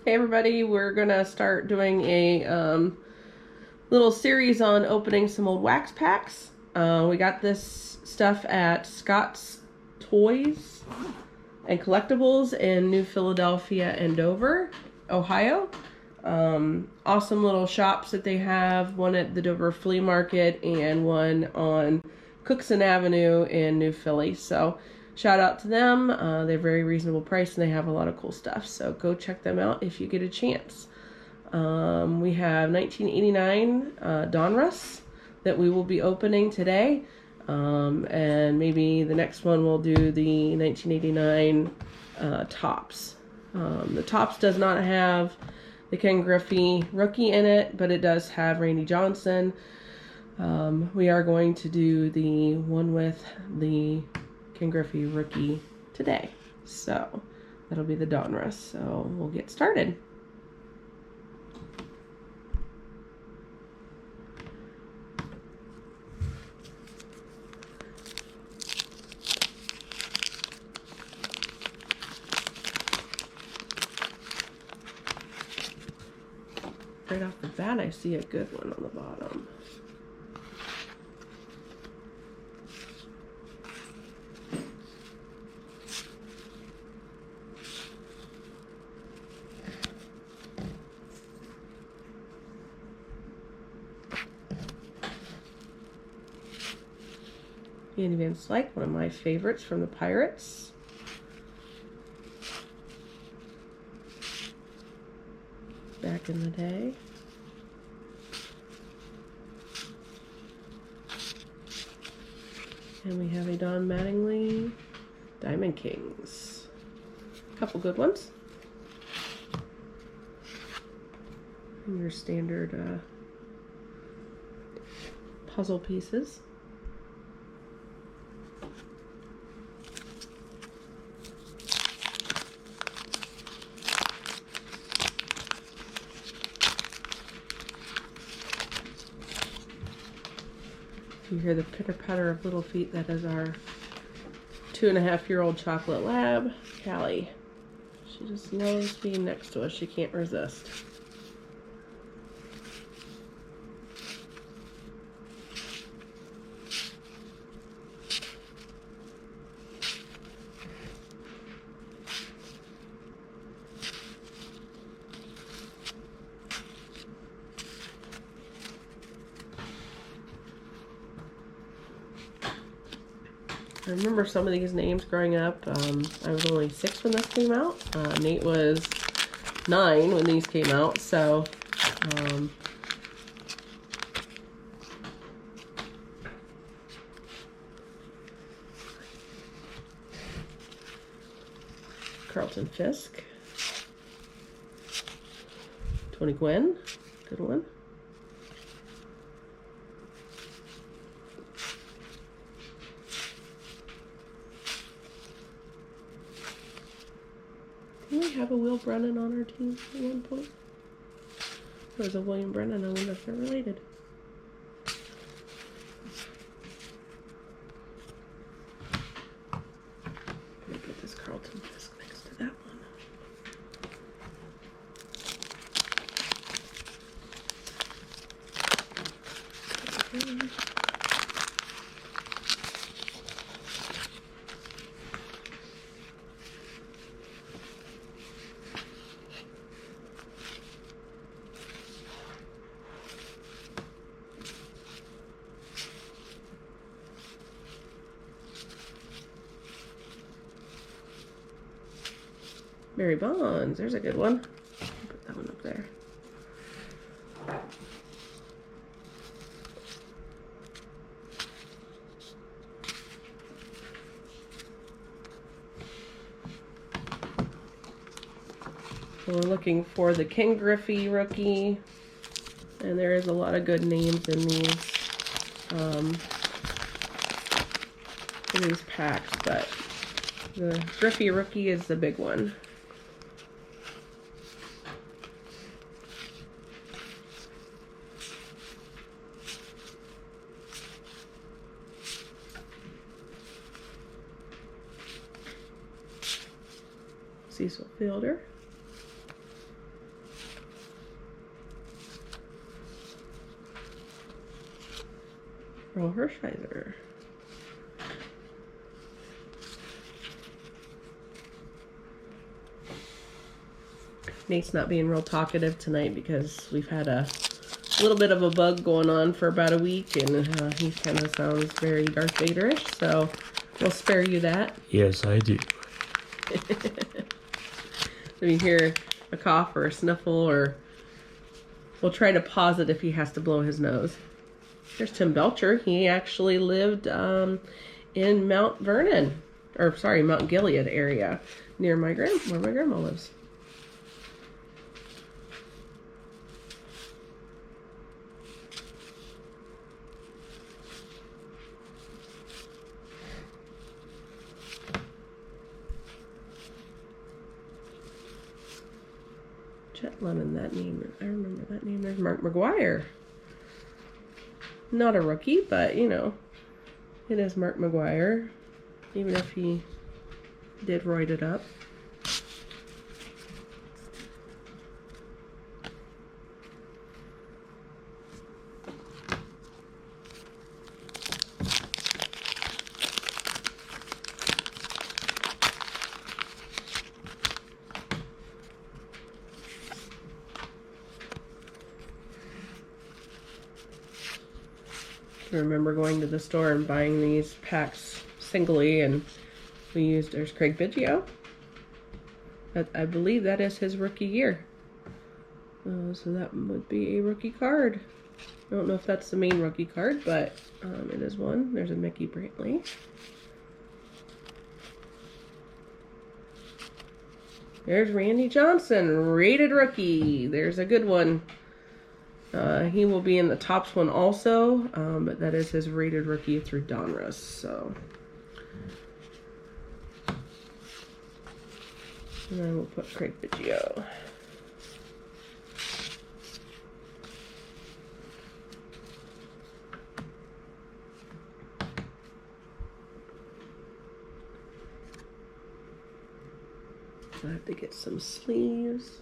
Hey everybody, we're gonna start doing a little series on opening some old wax packs. We got this stuff at Scott's Toys and Collectibles in New Philadelphia and Dover, Ohio. Awesome little shops that they have, one at the Dover Flea Market and one on Cookson Avenue in New Philly. So shout out to them. They're very reasonable price and they have a lot of cool stuff. So go check them out if you get a chance. We have 1989 Donruss that we will be opening today. And maybe the next one we'll do the 1989 Topps. The Topps does not have the Ken Griffey Rookie in it, but it does have Randy Johnson. We are going to do the one with the Ken Griffey Rookie today. So that'll be the Donruss. So we'll get started. Right off the bat, I see a good one on the bottom. Andy Van Slyke, one of my favorites from the Pirates. Back in the day. And we have a Don Mattingly Diamond Kings. A couple good ones. And your standard puzzle pieces. You hear the pitter-patter of little feet. That is our 2.5-year-old chocolate lab, Callie. She just loves being next to us. She can't resist. I remember some of these names growing up. I was only 6 when this came out. Nate was 9 when these came out, so Carlton Fisk, Tony Gwynn, good one. Didn't we have a Will Brennan on our team at one point? There was a William Brennan. I wonder if they're related. Let me put this Carlton Fisk next to that one. Okay. Barry Bonds, there's a good one. Put that one up there. So we're looking for the Ken Griffey Rookie, and there is a lot of good names in these packs, but the Griffey Rookie is the big one. Cecil Fielder. Orville Hershiser. Nate's not being real talkative tonight because we've had a little bit of a bug going on for about a week, and he kind of sounds very Darth Vader-ish, so we'll spare you that. Yes, I do. If you hear a cough or a sniffle, or we'll try to pause it if he has to blow his nose. Here's Tim Belcher. He actually lived in Mount Vernon, or sorry, Mount Gilead area, near where my grandma lives. Chet Lemon, that name, I remember that name. There's Mark McGuire. Not a rookie, but, you know, it is Mark McGuire, even if he did roid it up. I remember going to the store and buying these packs singly, and there's Craig Biggio. I believe that is his rookie year. So that would be a rookie card. I don't know if that's the main rookie card, but it is one. There's a Mickey Brantley. There's Randy Johnson, rated rookie. There's a good one. He will be in the Topps one also, but that is his rated rookie through Donruss. So, and then we'll put Craig Biggio. I have to get some sleeves.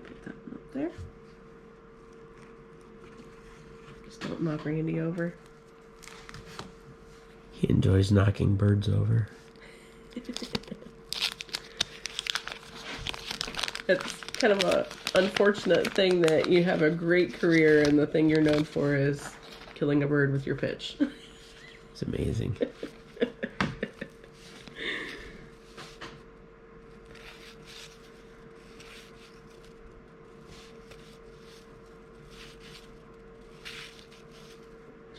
Get that one up there. Don't knock Randy over. He enjoys knocking birds over. It's kind of a unfortunate thing that you have a great career and the thing you're known for is killing a bird with your pitch. It's amazing.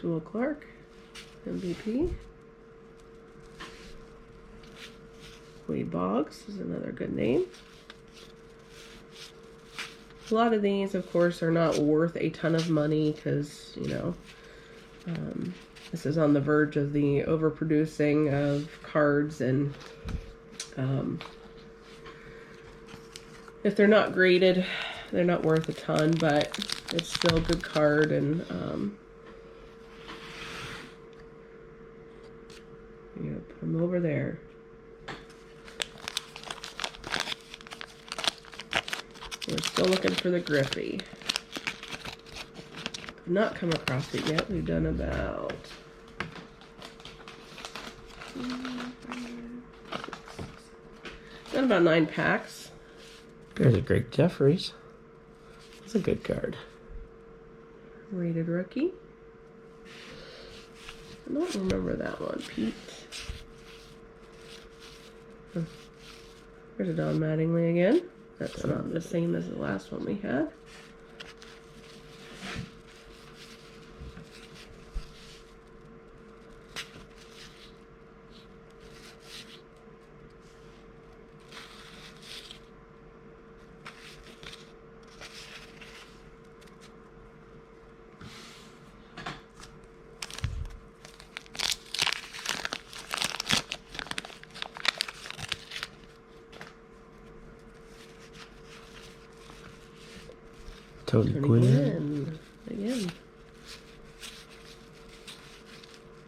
Will Clark, MVP. Wade Boggs is another good name. A lot of these, of course, are not worth a ton of money because, you know, this is on the verge of the overproducing of cards, and if they're not graded, they're not worth a ton, but it's still a good card, and you know, put them over there. We're still looking for the Griffey. I've not come across it yet. We've done about 9 packs. There's a Greg Jeffries. That's a good card. Rated rookie. I don't remember that one, Pete. There's a Don Mattingly again. That's not the same as the last one we had. Tony Gwynn. Again.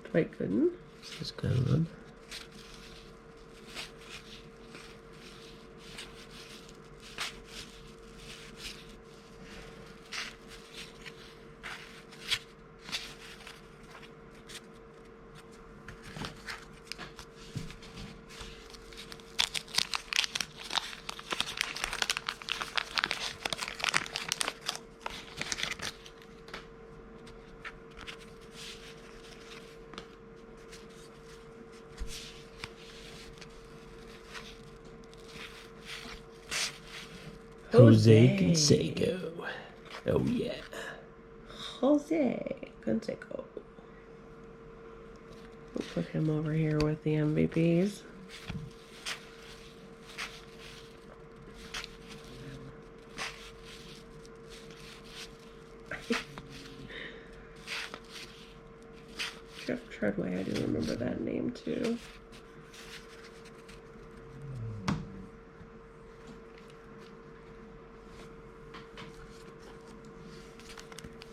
Dwight Gooden. This is a good one. Jose Canseco. Oh, yeah. Jose Canseco. We'll put him over here with the MVPs. Jeff Treadway, I do remember that name too.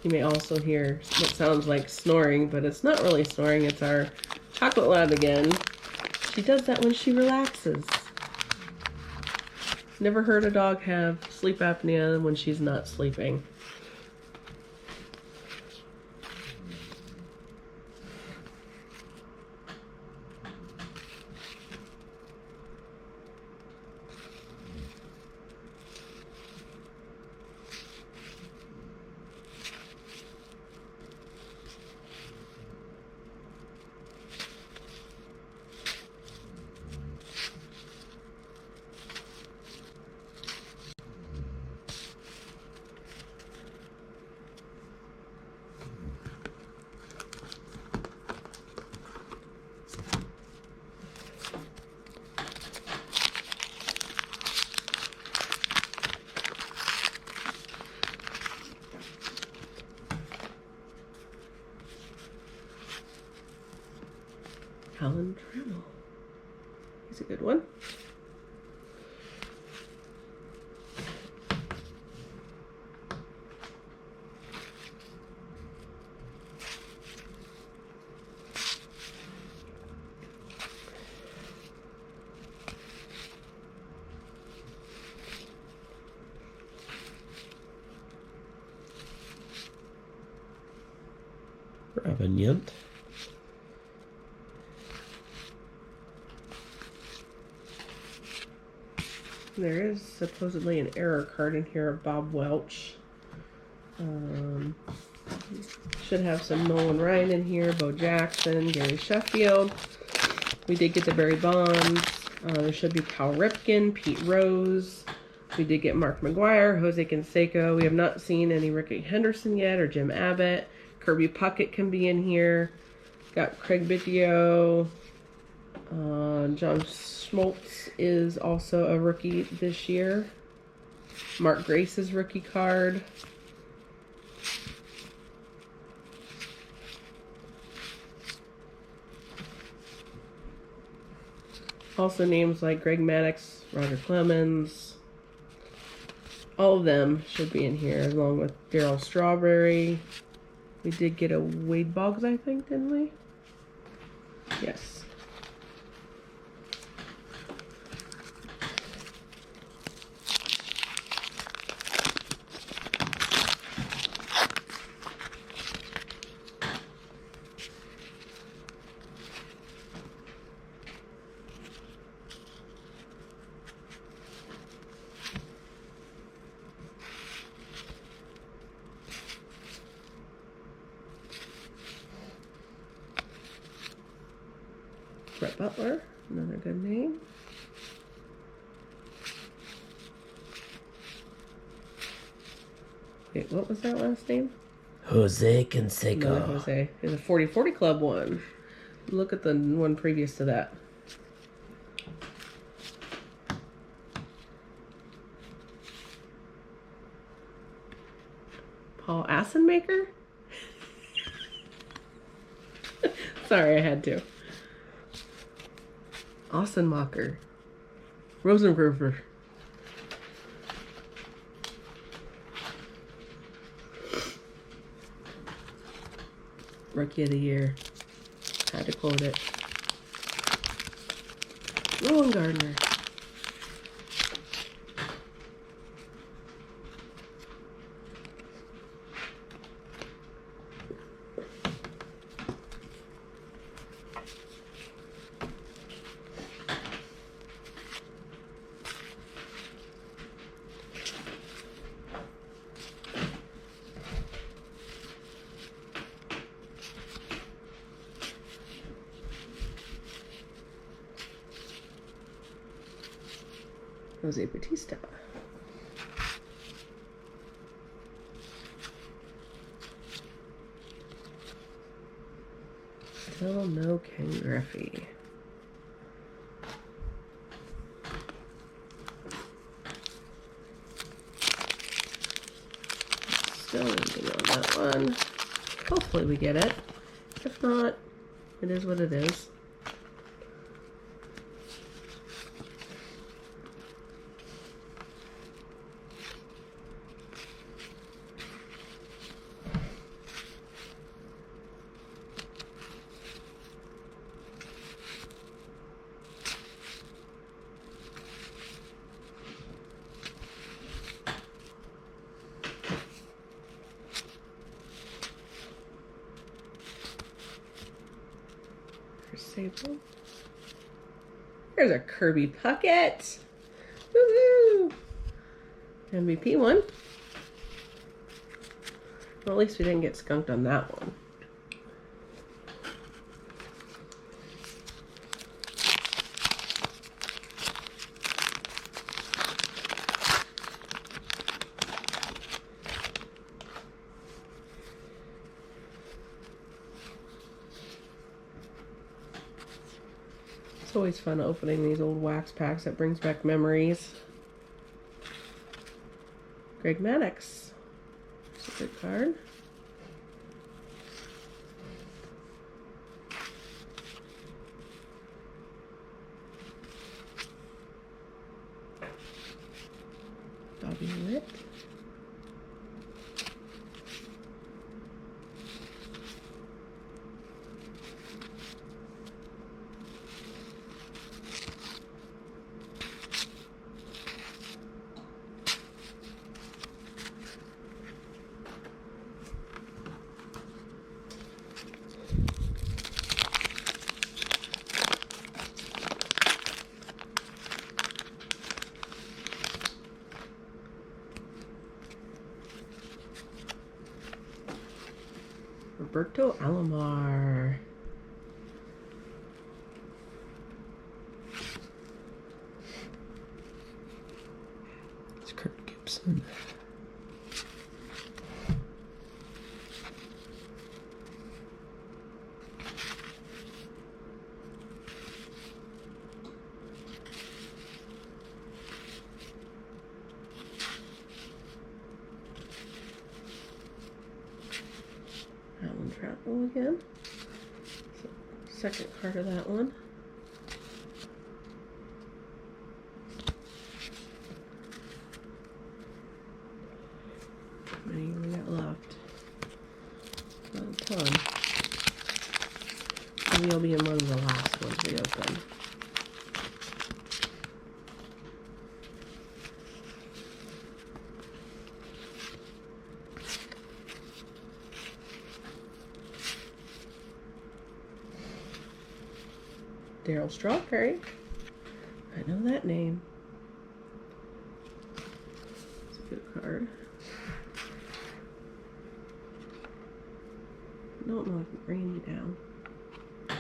You may also hear what sounds like snoring, but it's not really snoring. It's our chocolate lab again. She does that when she relaxes. Never heard a dog have sleep apnea when she's not sleeping. Alan Trammell. He's a good one. Robin Yunt. There is supposedly an error card in here of Bob Welch. Should have some Nolan Ryan in here, Bo Jackson, Gary Sheffield. We did get the Barry Bonds. There should be Cal Ripken, Pete Rose. We did get Mark McGuire, Jose Canseco. We have not seen any Ricky Henderson yet or Jim Abbott. Kirby Puckett can be in here. Got Craig Biggio. John Schmaltz is also a rookie this year. Mark Grace's rookie card. Also names like Greg Maddux, Roger Clemens. All of them should be in here, along with Darryl Strawberry. We did get a Wade Boggs, I think, didn't we? Yes. Brett Butler, another good name. Wait, what was that last name? Jose Canseco. Another Jose. It's a 40-40 Club one. Look at the one previous to that. Paul Assenmaker? Sorry, I had to. Ossenmacher. Rosenberger. Rookie of the Year. Had to quote it. Rowan Gardner. Jose Batista. Still no Ken Griffey. Still waiting on that one. Hopefully we get it. If not, it is what it is. Sable. There's a Kirby Puckett. Woohoo! MVP one. Well, at least we didn't get skunked on that one. It's always fun opening these old wax packs. That brings back memories. Greg Maddux. That's a good card. Bobby Witt. Roberto Alomar. It's Kurt Gibson. Travel again. So, second card of that one. How many we got left? Not a ton. Maybe I'll be in one of the last ones we open. Daryl Strawberry. I know that name. It's a good card. I don't know if it bring me down. I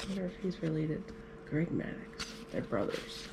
wonder if he's related to Greg Maddux. They're brothers.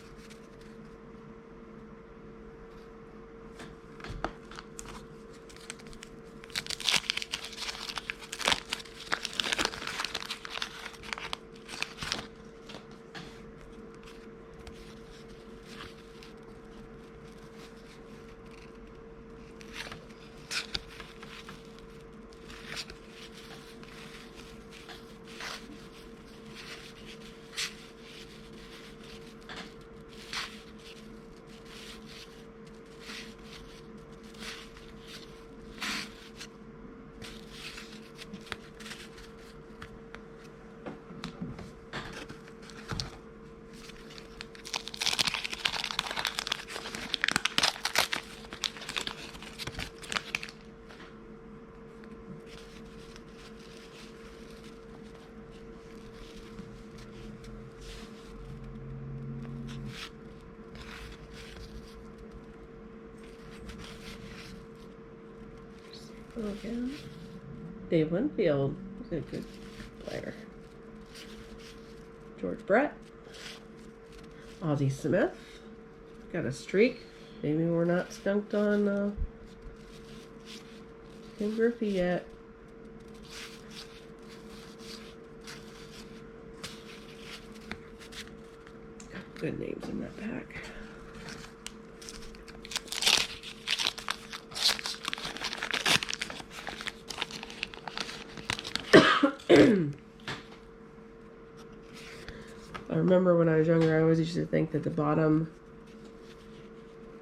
Again. Dave Winfield is a good player. George Brett. Ozzie Smith. Got a streak. Maybe we're not skunked on Ken Griffey yet. Good names in that pack. I remember when I was younger, I always used to think that the bottom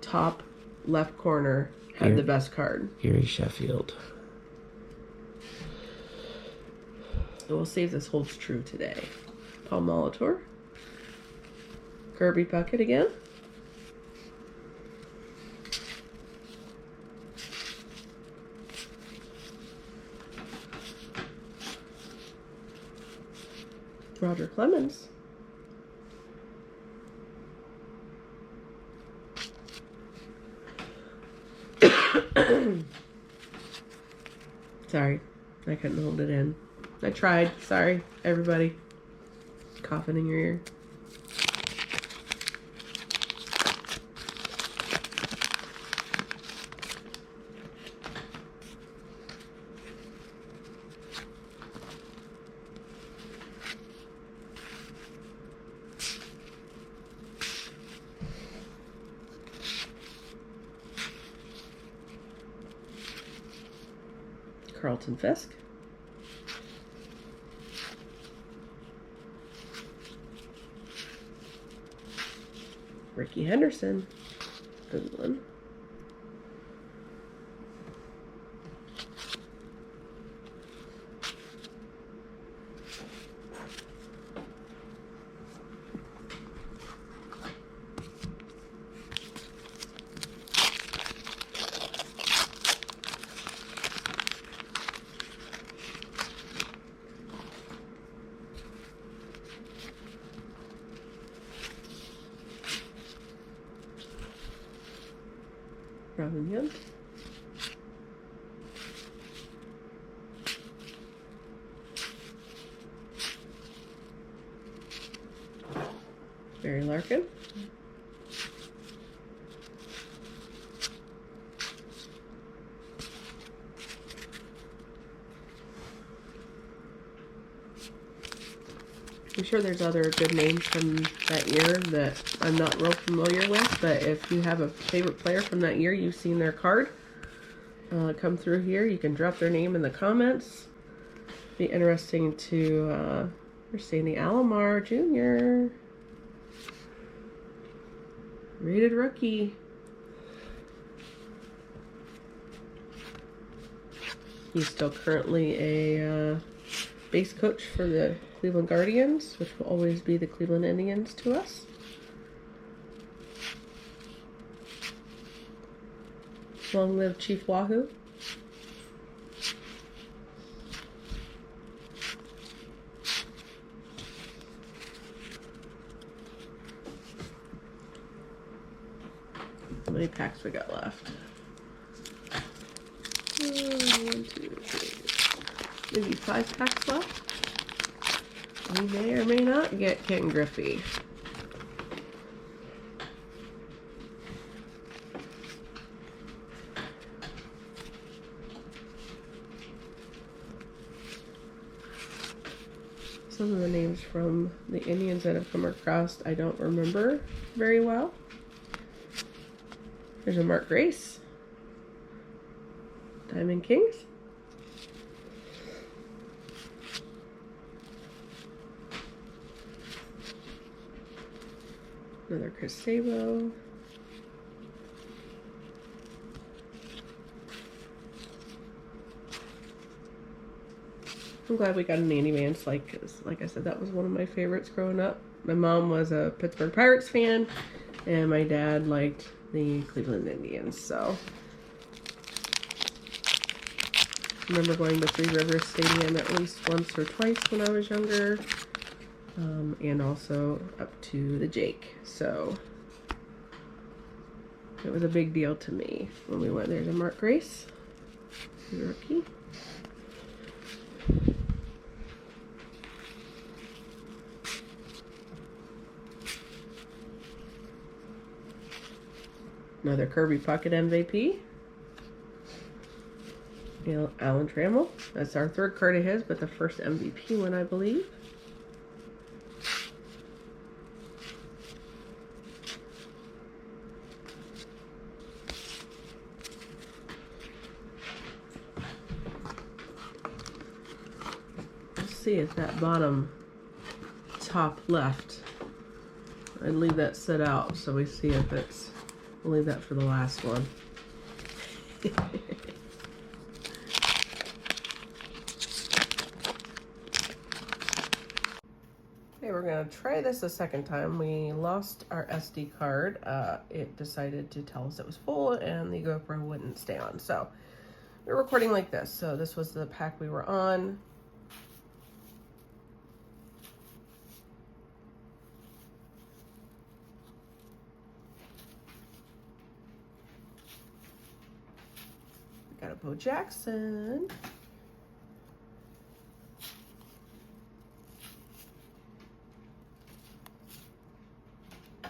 top left corner had the best card. Gary Sheffield. So we'll see if this holds true today. Paul Molitor. Kirby Puckett again. Roger Clemens. Sorry, I couldn't hold it in. I tried. Sorry, everybody. Coughing in your ear. Carlton Fisk. Ricky Henderson. Good one. Robin Young. Barry Larkin. I'm sure there's other good names from that year that I'm not real familiar with, but if you have a favorite player from that year, you've seen their card come through here, you can drop their name in the comments. Be interesting to, we're seeing the Alomar Jr. Rated rookie. He's still currently a base coach for the Cleveland Guardians, which will always be the Cleveland Indians to us. Long live Chief Wahoo. How many packs we got left? 1, 2, 3. Maybe 5 packs left. We may or may not get Ken Griffey. Some of the names from the Indians that have come across I don't remember very well. There's a Mark Grace. Diamond Kings. Another Chris Sabo. I'm glad we got an Andy Vance, like I said, that was one of my favorites growing up. My mom was a Pittsburgh Pirates fan, and my dad liked the Cleveland Indians, so. I remember going to Three Rivers Stadium at least once or twice when I was younger, and also up to the Jake, so it was a big deal to me when we went. There's a Mark Grace, rookie. Another Kirby Puckett MVP. Alan Trammell. That's our third card of his, but the first MVP one, I believe. Let's see if that bottom top left. I'd leave that set out so we see if it's. We'll leave that for the last one. Okay, we're going to try this a second time. We lost our SD card. It decided to tell us it was full and the GoPro wouldn't stay on. So we're recording like this. So this was the pack we were on. We got a Bo Jackson.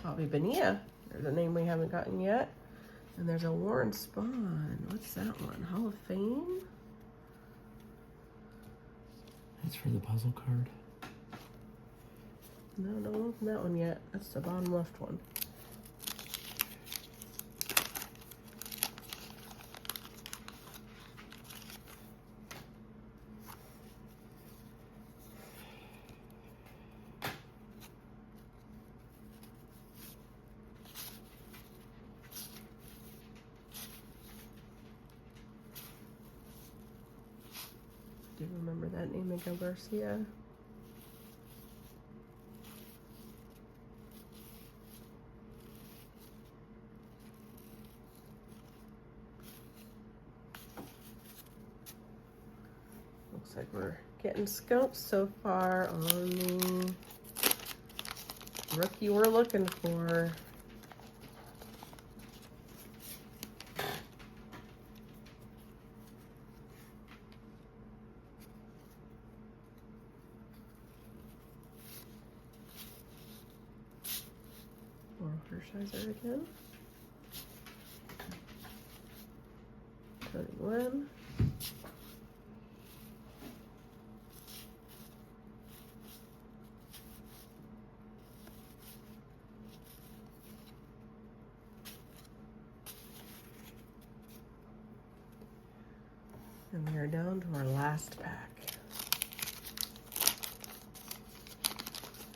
Bobby Bonilla. There's a name we haven't gotten yet. And there's a Warren Spahn. What's that one? Hall of Fame? That's for the puzzle card. No, don't open that one yet. That's the bottom left one. Do you remember that name, Miguel Garcia? Looks like we're getting scalps so far on the rookie we're looking for. Hershiser again. 21. And we are down to our last pack.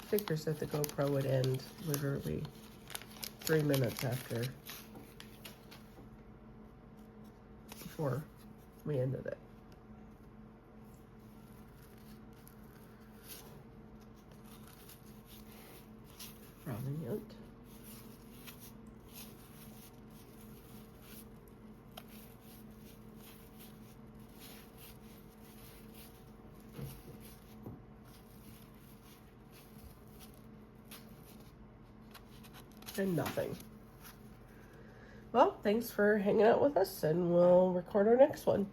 Figures that the GoPro would end literally 3 minutes before we ended it. Brilliant. And nothing. Well, thanks for hanging out with us, and we'll record our next one.